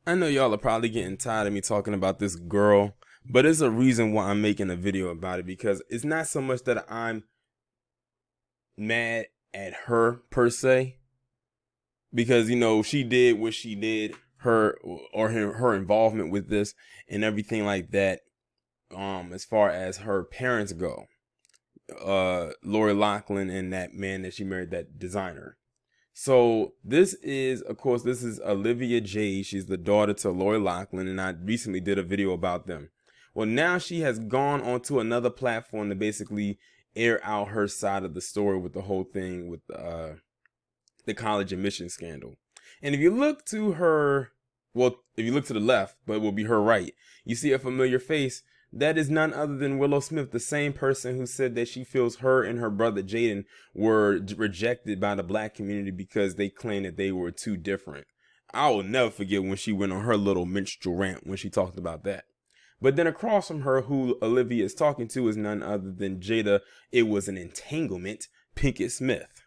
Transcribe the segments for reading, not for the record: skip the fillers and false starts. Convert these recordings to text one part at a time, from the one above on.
I know y'all are probably getting tired of me talking about this girl, but there's a reason why I'm making a video about it because it's not so much that I'm mad at her per se, because she did what she did, her involvement with this and everything like that. As far as her parents go, Lori Loughlin and that man that she married, that designer. So this is, of course, this is Olivia Jade. She's the daughter to Lori Loughlin, and I recently did a video about them. Well, now she has gone onto another platform to basically air out her side of the story with the whole thing with the college admission scandal. And if you look to her, well, if you look to the left, but it will be her right, you see a familiar face. That is none other than Willow Smith, the same person who said that she feels her and her brother Jaden were rejected by the black community because they claimed that they were too different. I will never forget when she went on her little minstrel rant when she talked about that. But then across from her, who Olivia is talking to, is none other than Jada. It was an entanglement, Pinkett Smith.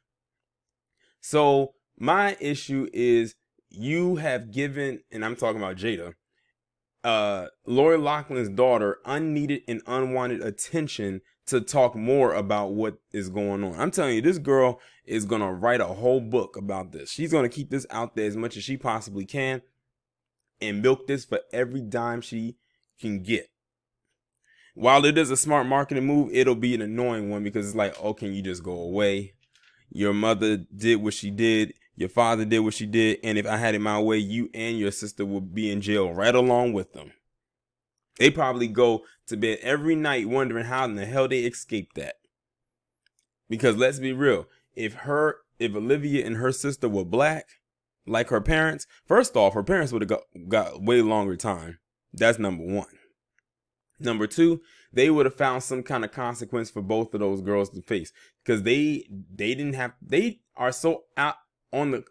So my issue is you have given, and I'm talking about Jada, Lori Loughlin's daughter, unneeded and unwanted attention to talk more about what is going on. I'm telling you, this girl is gonna write a whole book about this. She's gonna keep this out there as much as she possibly can and milk this for every dime she can get. While it is a smart marketing move, it'll be an annoying one because it's like, oh, can you just go away? Your mother did what she did. Your father did what she did. And if I had it my way, you and your sister would be in jail right along with them. They probably go to bed every night wondering how in the hell they escaped that. Because let's be real, if Olivia and her sister were black, like her parents, first off, her parents would have got way longer time. That's number one. Number two, they would have found some kind of consequence for both of those girls to face because they are so out on the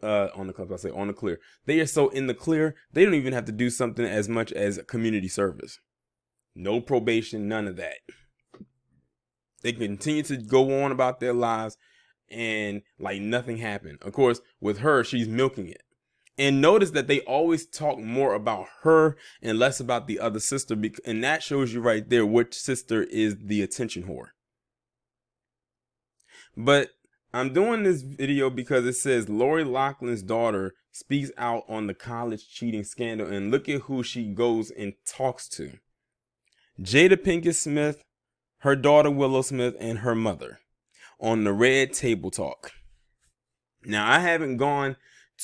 club. I say on the clear. They are so in the clear. They don't even have to do something as much as community service. No probation, none of that. They continue to go on about their lives and like nothing happened. Of course, with her, she's milking it. And notice that they always talk more about her and less about the other sister. And that shows you right there which sister is the attention whore. But I'm doing this video because it says Lori Loughlin's daughter speaks out on the college cheating scandal. And look at who she goes and talks to. Jada Pinkett Smith, her daughter Willow Smith, and her mother on the Red Table Talk. Now, I haven't gone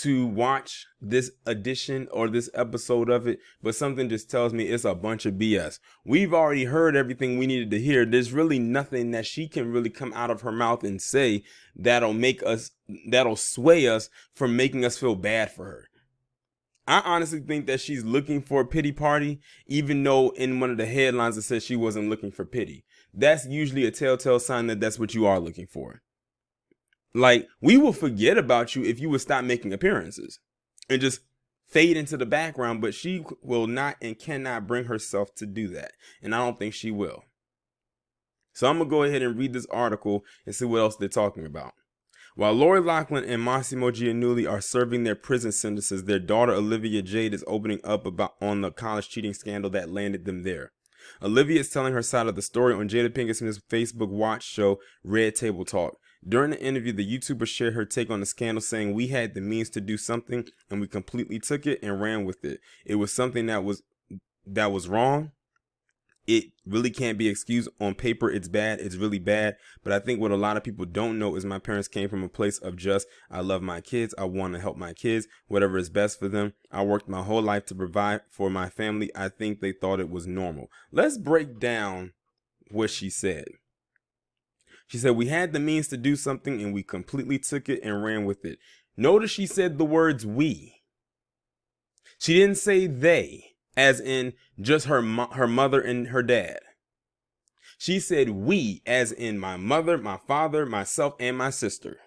to watch this edition or this episode of it, but something just tells me it's a bunch of BS. We've already heard everything we needed to hear. There's really nothing that she can really come out of her mouth and say that'll sway us from making us feel bad for her. I honestly think that she's looking for a pity party, even though in one of the headlines it says she wasn't looking for pity. That's usually a telltale sign that that's what you are looking for. Like, we will forget about you if you would stop making appearances and just fade into the background, but she will not and cannot bring herself to do that. And I don't think she will. So I'm going to go ahead and read this article and see what else they're talking about. While Lori Loughlin and Massimo Giannulli are serving their prison sentences, their daughter Olivia Jade is opening up on the college cheating scandal that landed them there. Olivia is telling her side of the story on Jada Pinkett Smith's Facebook watch show, Red Table Talk. During the interview, the YouTuber shared her take on the scandal, saying, "We had the means to do something, and we completely took it and ran with it. It was something that was wrong. It really can't be excused. On paper, it's bad. It's really bad. But I think what a lot of people don't know is my parents came from a place of just, I love my kids. I want to help my kids, whatever is best for them. I worked my whole life to provide for my family. I think they thought it was normal." Let's break down what she said. She said, "We had the means to do something and we completely took it and ran with it." Notice she said the words we. She didn't say they, as in just her mother and her dad. She said we, as in my mother, my father, myself, and my sister.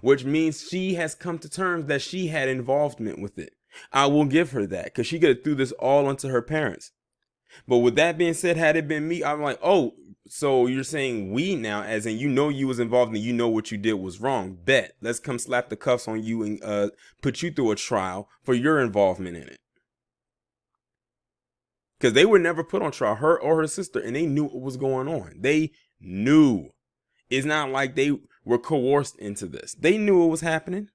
Which means she has come to terms that she had involvement with it. I will give her that, because she could have threw this all onto her parents. But with that being said, had it been me, I'm like, oh, so you're saying we now, as in you was involved and you know what you did was wrong. Bet. Let's come slap the cuffs on you and put you through a trial for your involvement in it. because they were never put on trial, her or her sister, and they knew what was going on. They knew. It's not like they were coerced into this. They knew what was happening.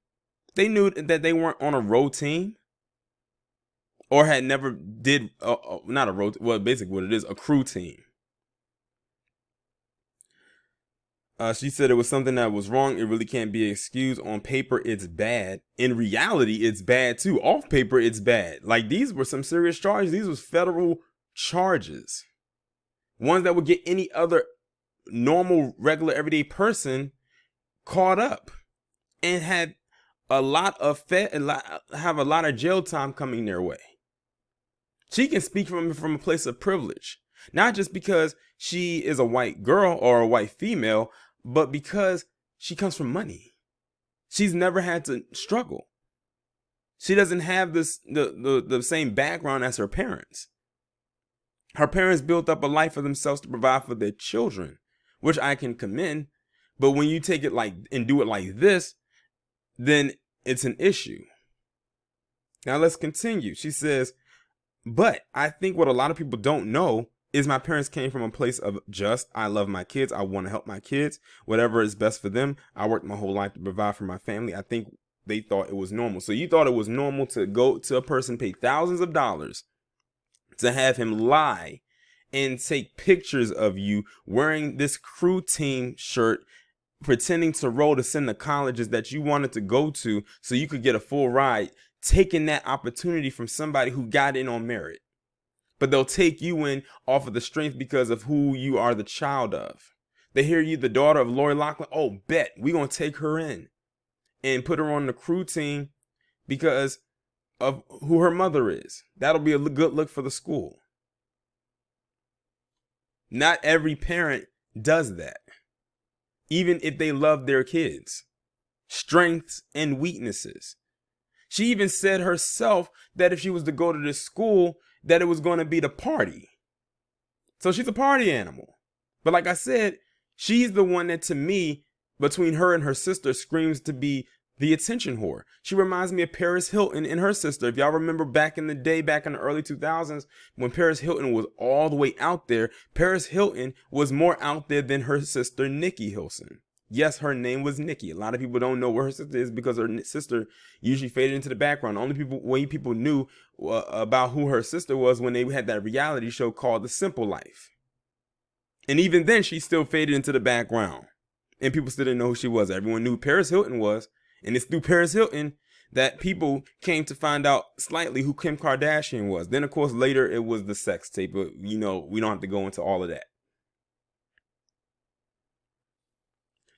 They knew that they weren't on a road team or had never did, not a road, well, basically what it is, a crew team. She said it was something that was wrong. It really can't be excused. On paper, it's bad. In reality, it's bad too. Off paper, it's bad. Like, these were some serious charges. These was federal charges. Ones that would get any other normal, regular, everyday person caught up and had a lot of have a lot of jail time coming their way. She can speak from a place of privilege, not just because she is a white girl or a white female, but because she comes from money. She's never had to struggle. She doesn't have the same background as her parents. Her parents built up a life for themselves to provide for their children, which I can commend. But when you take it like and do it like this, then it's an issue. Now let's continue. She says, but I think what a lot of people don't know is my parents came from a place of I love my kids. I want to help my kids. Whatever is best for them. I worked my whole life to provide for my family. I think they thought it was normal. So you thought it was normal to go to a person, pay thousands of dollars to have him lie and take pictures of you wearing this crew team shirt, pretending to roll to send to colleges that you wanted to go to so you could get a full ride, taking that opportunity from somebody who got in on merit. But they'll take you in off of the strength because of who you are the child of. They hear you the daughter of Lori Loughlin. Oh, bet we're going to take her in and put her on the crew team because of who her mother is. That'll be a good look for the school. Not every parent does that, even if they love their kids. Strengths and weaknesses. She even said herself that if she was to go to this school, that it was going to be the party. So she's a party animal. But like I said, she's the one that, to me, between her and her sister, screams to be the attention whore. She reminds me of Paris Hilton and her sister. If y'all remember back in the day, back in the early 2000s, when Paris Hilton was all the way out there, Paris Hilton was more out there than her sister, Nikki Hilton. Yes, her name was Nikki. A lot of people don't know where her sister is because her sister usually faded into the background. The only way people knew about who her sister was when they had that reality show called The Simple Life. And even then, she still faded into the background. And people still didn't know who she was. Everyone knew who Paris Hilton was. And it's through Paris Hilton that people came to find out slightly who Kim Kardashian was. Then, of course, later it was the sex tape. But, you know, we don't have to go into all of that.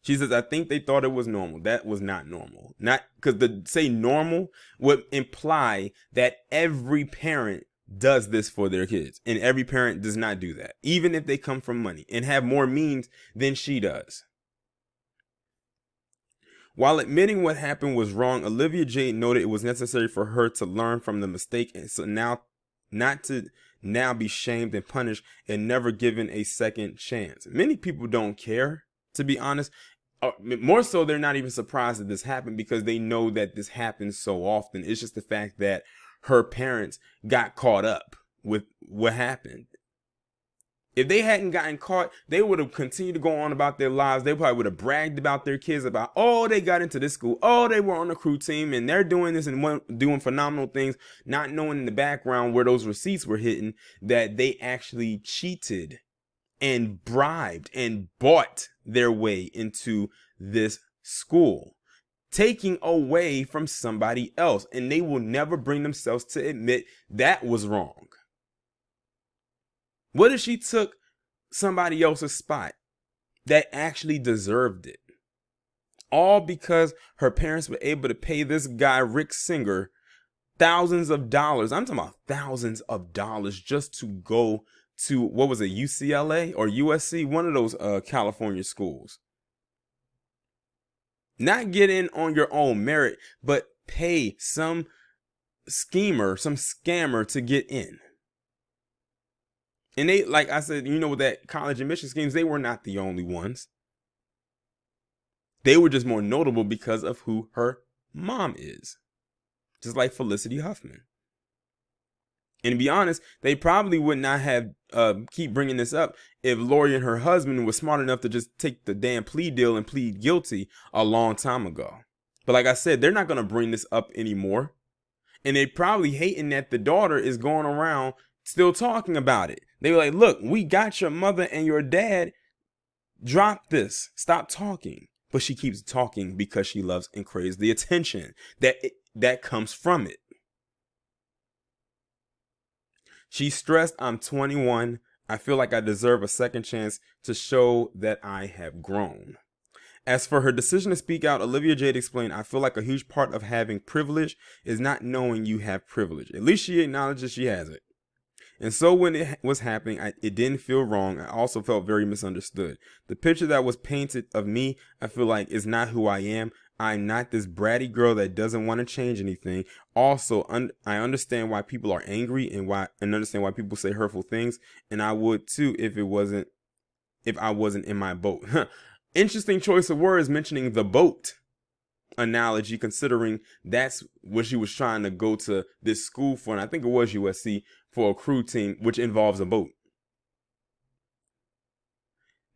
She says, I think they thought it was normal. That was not normal. Not because to say normal would imply that every parent does this for their kids. And every parent does not do that, even if they come from money and have more means than she does. While admitting what happened was wrong, Olivia Jade noted it was necessary for her to learn from the mistake and so now not to now be shamed and punished and never given a second chance. Many people don't care, to be honest. More so, they're not even surprised that this happened because they know that this happens so often. It's just the fact that her parents got caught up with what happened. If they hadn't gotten caught, they would have continued to go on about their lives. They probably would have bragged about their kids about, oh, they got into this school. Oh, they were on the crew team and they're doing this and doing phenomenal things, not knowing in the background where those receipts were hidden, that they actually cheated and bribed and bought their way into this school, taking away from somebody else. And they will never bring themselves to admit that was wrong. What if she took somebody else's spot that actually deserved it? All because her parents were able to pay this guy, Rick Singer, thousands of dollars. I'm talking about thousands of dollars just to go to, what was it, UCLA or USC? One of those California schools. Not get in on your own merit, but pay some schemer, some scammer to get in. And they, like I said, you know, with that college admission schemes, they were not the only ones. They were just more notable because of who her mom is. Just like Felicity Huffman. And to be honest, they probably would not have keep bringing this up if Lori and her husband was smart enough to just take the damn plea deal and plead guilty a long time ago. But like I said, they're not going to bring this up anymore. And they probably hating that the daughter is going around still talking about it. They were like, look, we got your mother and your dad. Drop this. Stop talking. But she keeps talking because she loves and craves the attention that comes from it. She's stressed. I'm 21. I feel like I deserve a second chance to show that I have grown. As for her decision to speak out, Olivia Jade explained, I feel like a huge part of having privilege is not knowing you have privilege. At least she acknowledges she has it. And so when it was happening, it didn't feel wrong. I also felt very misunderstood. The picture that was painted of me, I feel like, is not who I am. I'm not this bratty girl that doesn't want to change anything. Also, I understand why people are angry and understand why people say hurtful things. And I would too if I wasn't in my boat. Interesting choice of words mentioning the boat analogy, considering that's what she was trying to go to this school for, and I think it was USC, for a crew team, which involves a boat.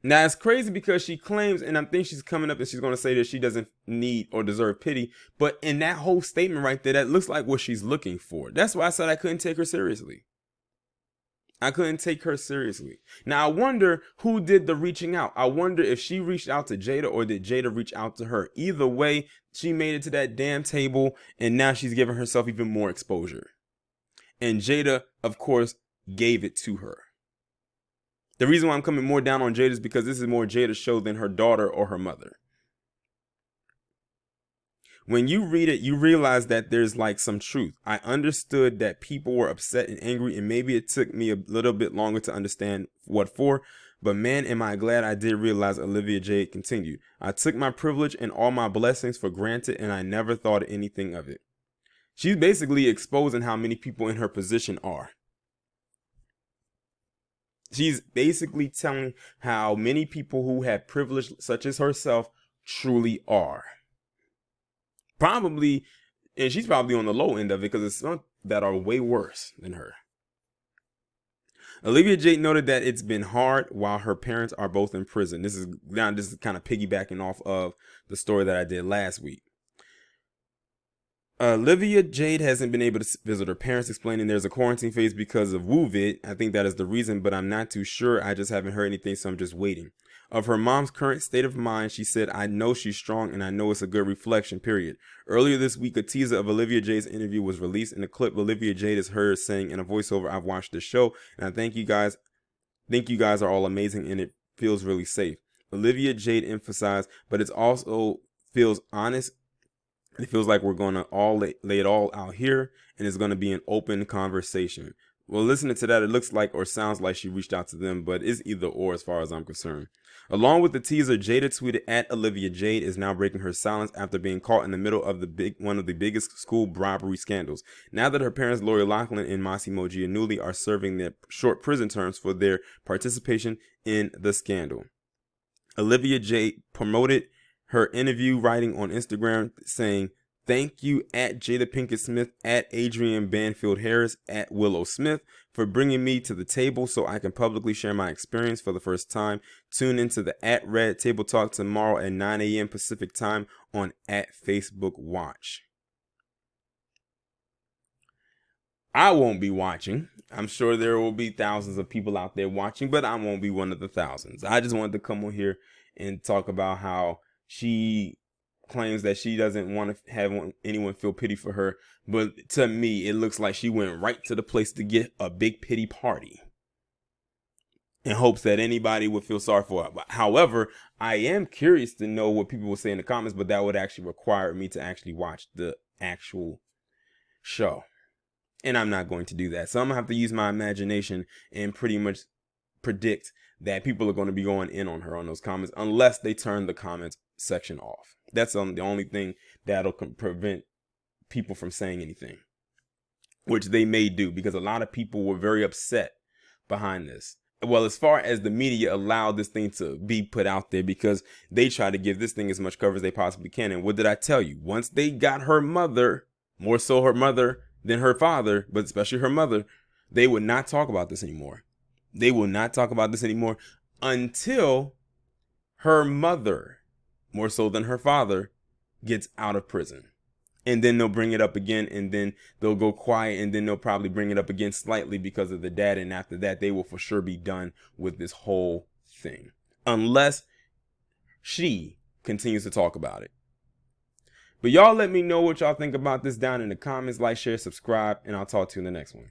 Now it's crazy because she claims, and I think she's coming up and she's going to say that she doesn't need or deserve pity, but in that whole statement right there, that looks like what she's looking for. That's why I said I couldn't take her seriously. I couldn't take her seriously. Now, I wonder who did the reaching out. I wonder if she reached out to Jada or did Jada reach out to her. Either way, she made it to that damn table and now she's giving herself even more exposure. And Jada, of course, gave it to her. The reason why I'm coming more down on Jada is because this is more Jada's show than her daughter or her mother. When you read it, you realize that there's like some truth. I understood that people were upset and angry, and maybe it took me a little bit longer to understand what for. But man, am I glad I did realize. Olivia Jade continued. I took my privilege and all my blessings for granted, and I never thought anything of it. She's basically exposing how many people in her position are. She's basically telling how many people who have privilege, such as herself, truly are. Probably, and she's probably on the low end of it because it's some that are way worse than her. Olivia Jade noted that it's been hard while her parents are both in prison. This is kind of piggybacking off of the story that I did last week. Olivia Jade hasn't been able to visit her parents, explaining there's a quarantine phase because of WooVid. I think that is the reason, but I'm not too sure. I just haven't heard anything, so I'm just waiting. Of her mom's current state of mind, she said, I know she's strong and I know it's a good reflection, period. Earlier this week, a teaser of Olivia Jade's interview was released. In the clip, Olivia Jade is heard saying in a voiceover, I've watched the show and I think you guys are all amazing and it feels really safe. Olivia Jade emphasized, but it also feels honest. It feels like we're going to all lay it all out here and it's going to be an open conversation. Well, listening to that, it looks like or sounds like she reached out to them, but it's either or as far as I'm concerned. Along with the teaser, Jada tweeted at Olivia Jade is now breaking her silence after being caught in the middle of one of the biggest school bribery scandals. Now that her parents, Lori Loughlin and Massimo Giannulli, are serving their short prison terms for their participation in the scandal. Olivia Jade promoted her interview writing on Instagram saying, thank you at Jada Pinkett Smith, at Adrian Banfield Harris, at Willow Smith for bringing me to the table so I can publicly share my experience for the first time. Tune into the at Red Table Talk tomorrow at 9 a.m. Pacific time on at Facebook Watch. I won't be watching. I'm sure there will be thousands of people out there watching, but I won't be one of the thousands. I just wanted to come on here and talk about how she claims that she doesn't want to have anyone feel pity for her. But to me, it looks like she went right to the place to get a big pity party in hopes that anybody would feel sorry for her. However, I am curious to know what people will say in the comments, but that would actually require me to actually watch the actual show. And I'm not going to do that. So I'm going to have to use my imagination and pretty much predict that people are going to be going in on her on those comments unless they turn the comments section off. That's the only thing that'll prevent people from saying anything, which they may do because a lot of people were very upset behind this. Well, as far as the media allowed this thing to be put out there because they try to give this thing as much cover as they possibly can. And what did I tell you? Once they got her mother, more so her mother than her father, but especially her mother, They would not talk about this anymore. They will not talk about this anymore until her mother, more so than her father, gets out of prison. And then they'll bring it up again, and then they'll go quiet, and then they'll probably bring it up again slightly because of the dad. And after that, they will for sure be done with this whole thing, unless she continues to talk about it. But y'all let me know what y'all think about this down in the comments. Like, share, subscribe, and I'll talk to you in the next one.